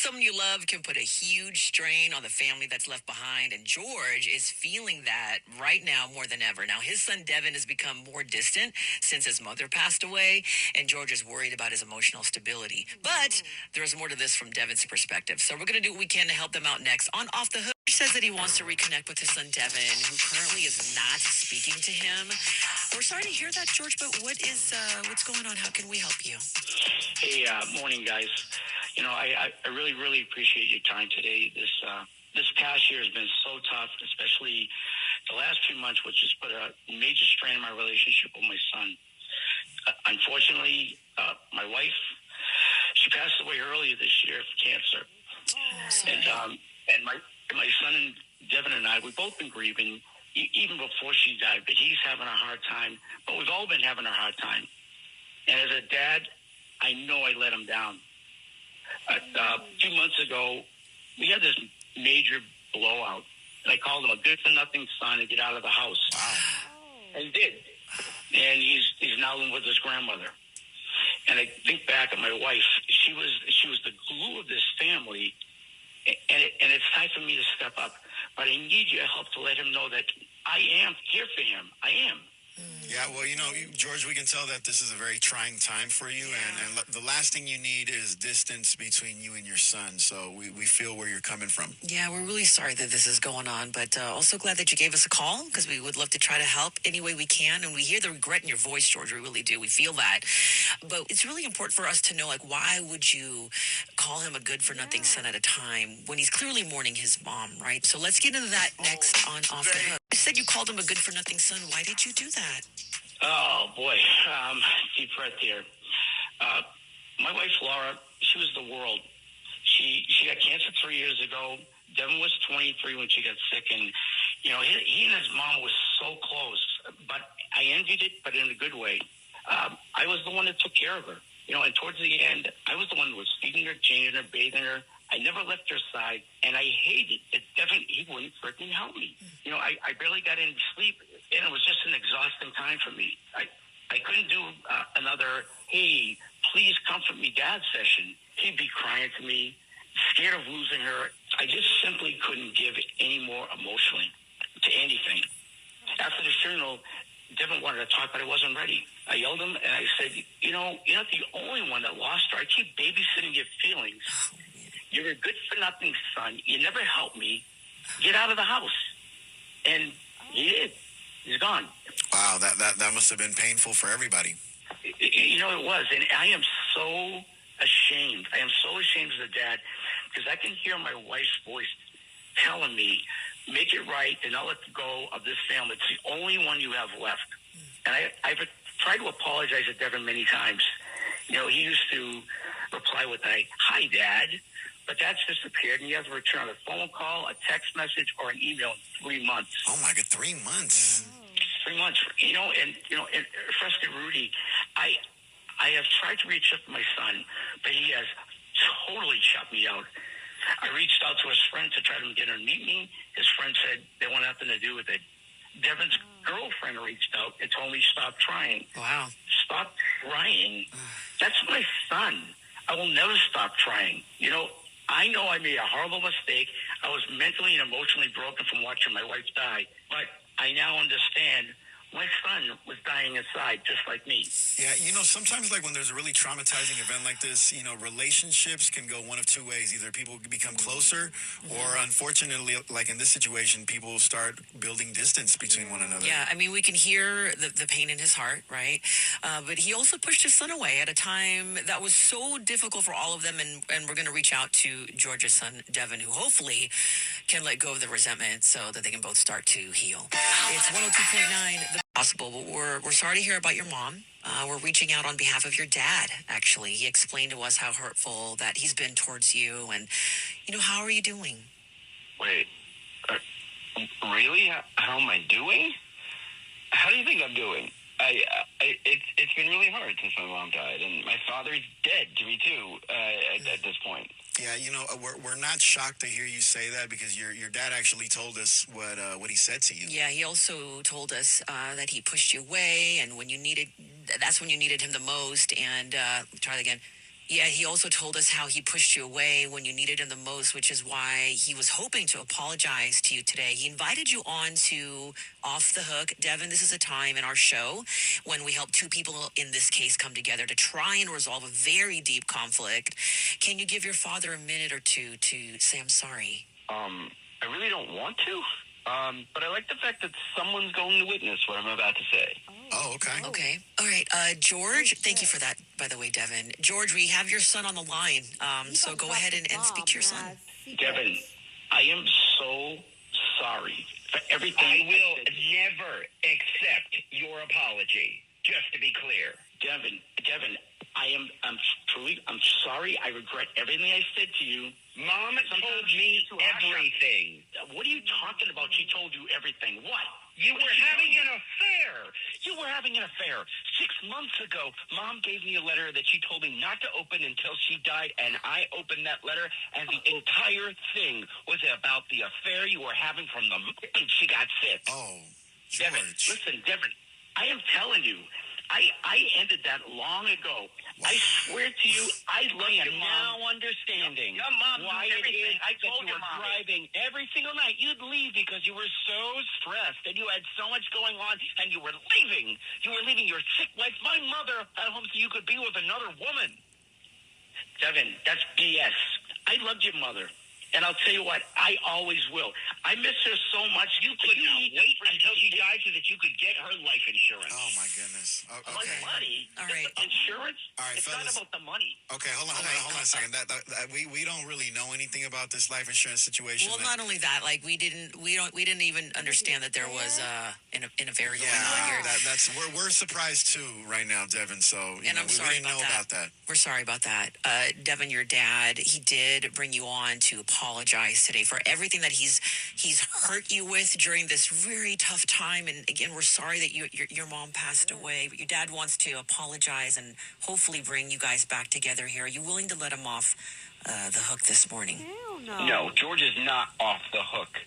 someone you love can put a huge strain on the family that's left behind, and George is feeling that right now more than ever. Now, his son Devin has become more distant since his mother passed away, and George is worried about his emotional stability. But there's more to this from Devin's perspective. So we're going to do what we can to help them out next on Off the Hook. He says that he wants to reconnect with his son Devin, who currently is not speaking to him. We're sorry to hear that, George, but what's going on? How can we help you? Hey, morning, guys. I really, really appreciate your time today. This past year has been so tough, especially the last few months, which has put a major strain on my relationship with my son. Unfortunately, my wife, she passed away earlier this year of cancer. And my son Devin and I, we've both been grieving even before she died, but he's having a hard time. But we've all been having a hard time. And as a dad, I know I let him down. A few months ago, we had this major blowout. And I called him a good-for-nothing son to get out of the house. Wow. And he did. And he's now living with his grandmother. And I think back at my wife. She was the glue of this family. And it's time for me to step up. But I need your help to let him know that I am here for him. I am. Yeah, well, George, we can tell that this is a very trying time for you, and the last thing you need is distance between you and your son, so we feel where you're coming from. Yeah, we're really sorry that this is going on, but also glad that you gave us a call, because we would love to try to help any way we can, and we hear the regret in your voice, George, we really do. We feel that. But it's really important for us to know, why would you call him a good-for-nothing son at a time when he's clearly mourning his mom, right? So let's get into that next on Off the Hook. You said you called him a good-for-nothing son. Why did you do that? Oh, boy. Deep breath here. My wife, Laura, she was the world. She got cancer 3 years ago. Devin was 23 when she got sick. And, he and his mom was so close. But I envied it, but in a good way. I was the one that took care of her. And towards the end, I was the one who was feeding her, changing her, bathing her. I never left her side, and I hated it. Devin, he wouldn't freaking help me. I barely got any sleep, and it was just an exhausting time for me. I couldn't do another, hey, please comfort me, dad session. He'd be crying to me, scared of losing her. I just simply couldn't give any more emotionally to anything. After the funeral, Devin wanted to talk, but I wasn't ready. I yelled him, and I said, you're not the only one that lost her. I keep babysitting your feelings. You're a good-for-nothing son. You never helped me. Get out of the house. And he did. He's gone. Wow, that must have been painful for everybody. It was. And I am so ashamed. I am so ashamed as a dad, because I can hear my wife's voice telling me, make it right and not let go of this family. It's the only one you have left. And I've tried to apologize to Devin many times. He used to reply with a, hi, Dad. But that's disappeared, and you have to return a phone call, a text message, or an email in 3 months. Oh, my God, 3 months. 3 months. And Fresca Rudy, I have tried to reach out to my son, but he has totally shut me out. I reached out to his friend to try to get him to meet me. His friend said they want nothing to do with it. Devin's girlfriend reached out and told me stop trying. Wow. Stop trying. That's my son. I will never stop trying. I know I made a horrible mistake. I was mentally and emotionally broken from watching my wife die. But I now understand my son was dying inside, just like me. Yeah, sometimes when there's a really traumatizing event like this, relationships can go one of two ways. Either people become closer, or unfortunately, like in this situation, people start building distance between one another. Yeah, we can hear the pain in his heart, right? But he also pushed his son away at a time that was so difficult for all of them, and we're going to reach out to George's son, Devin, who hopefully can let go of the resentment so that they can both start to heal. It's 102.9, The Possible, but we're sorry to hear about your mom. We're reaching out on behalf of your dad, actually. He explained to us how hurtful that he's been towards you, and, how are you doing? Wait, really? How am I doing? How do you think I'm doing? It's been really hard since my mom died, and my father's dead to me too. At this point. Yeah, we're not shocked to hear you say that, because your dad actually told us what he said to you. Yeah, he also told us that he pushed you away, and that's when you needed him the most. And try that again. Yeah, he also told us how he pushed you away when you needed him the most, which is why he was hoping to apologize to you today. He invited you on to Off the Hook. Devin, this is a time in our show when we help two people, in this case, come together to try and resolve a very deep conflict. Can you give your father a minute or two to say, I'm sorry? I really don't want to. But I like the fact that someone's going to witness what I'm about to say. Oh, okay. Okay. All right. George, thank you for that, by the way, Devin. George, we have your son on the line. So go ahead and speak to your son. Devin, I am so sorry for everything. I will never accept your apology, just to be clear. Devin, I'm sorry. I regret everything I said to you. Mom told me everything. What are you talking about? She told you everything. What? You were having an affair. You were having an affair. 6 months ago, Mom gave me a letter that she told me not to open until she died, and I opened that letter, and the entire thing was about the affair you were having from the moment she got sick. Oh, George. Devin, listen, Devin, I am telling you, I ended that long ago. Wow. I swear to you, I love your mom. Now understanding your mom why it is that you were driving every single night. You'd leave because you were so stressed and you had so much going on, and you were leaving. You were leaving your sick wife, my mother, at home so you could be with another woman. Devin, that's BS. I loved your mother. And I'll tell you what, I always will. I miss her so much. You could not wait until she died so that you could get her life insurance. Oh, my goodness. Okay. Money? All right. Insurance? All right, it's fellas. not about the money. Okay, hold on a second. We don't really know anything about this life insurance situation. Well, not only that, like we didn't even understand that there was an affair going on here. We're surprised too right now, Devin. So And I'm sorry we didn't know about that. We're sorry about that. Devin, your dad, he did bring you on to apologize today for everything that he's hurt you with during this very tough time. And again, we're sorry that your mom passed away, but your dad wants to apologize and hopefully bring you guys back together here. Are you willing to let him off the hook this morning? Hell no. No, George is not off the hook.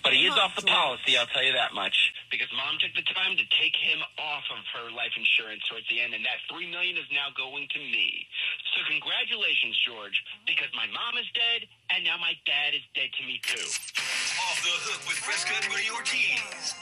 But he is off the policy, I'll tell you that much. Because Mom took the time to take him off of her life insurance towards the end, and that $3 million is now going to me. So congratulations, George, because my mom is dead, and now my dad is dead to me too. Off the Hook with Prescott and Rudy Ortiz.